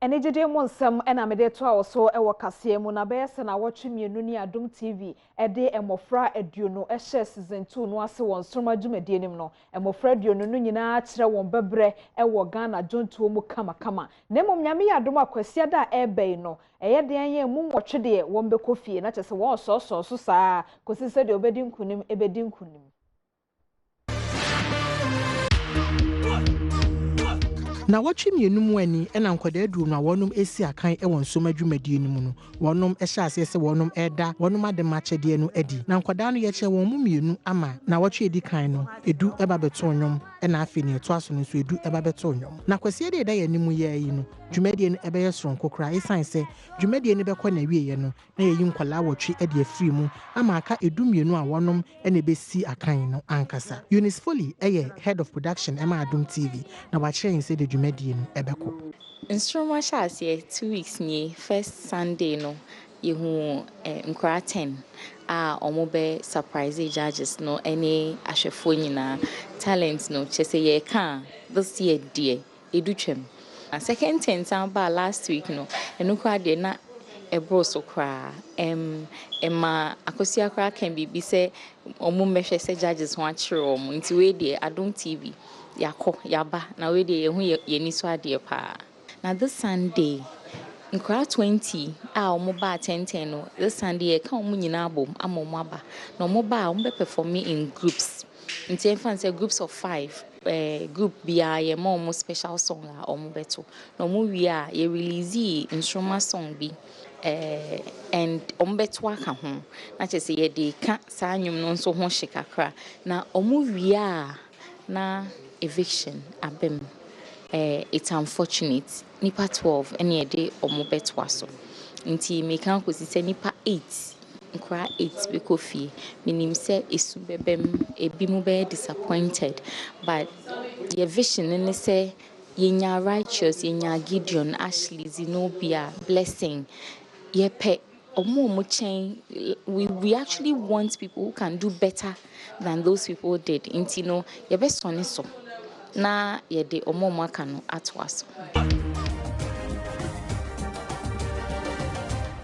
Anigyee Monsam ena mede to a so e wo Kasee mu na be se na wotwe mienu ni Adom TV de emofra aduonu ehye season 2 no ase won soroma dwumade nim no emofra aduonu no nyina kire won bebre e wo Ghana jontuo mu kama na mom nyame ya Adom akwase da ebe no eye de anye mu motwe de won be kofie na chese won so saa kosi se de obedi nkunim ebedi nkunim. Na watwe mienu mu ani na nkwada aduru na wonum esi akan won so madwumadie no mu no wonum ehye ase se wonum eda wonum adema kyede no adi na nkwada no ye kye won mu mienu ama na watwe edi kan no edu eba beto nnwom na afi ne to aso no so edu eba beto nnwom na kwase de da ye nimu ye yi no dwumadie no ebe ye soronko kra isan se dwumadie no bekọ na wie ye no na ye yi nkwala watwe ede afiri mu ama aka edu mienu a wonum na ebesi akan no ankasa Eunice Foley head of production ema Adom TV na wa kire se de dwumadie no ebeko Instruma shase 2 weeks ni first Sunday no yehu nkra 10 a omobe surprise judges no any ahwefo nyina talent no chese ye ka this year die edutwem second 10 samba last week no enukwa de na ebro so kra ema akosia kra kan bibi se omo mehwe se judges ho akire omo nti we de Adom TV yakọ yaba na we de yehu ye ni so ade pa. Now this Sunday, in crowd 20, our mobile 10 no. This Sunday, I come nyina bom amomaba. No mobile be performing in groups. In ten fans groups of 5. Group bia ye more special song la omobeto. No mo we are ye release instrumental song bi. And ombeto aka ho. Na chese ye de ka sa nwum no nso ho hye na omo we are na eviction abem. It's unfortunate. Nipa 12 any day omobeto aso. Nti me kan kosi se nipa 8 nkra 8 be kofi. Minim se esu bebem ebi mu be disappointed, but the vision ne say yenya righteous yenya Gideon Ashley Zenobia blessing yepe omo chen. We actually want people who can do better than those people did. Nti no ye be so na ye de omo aka no atwaso.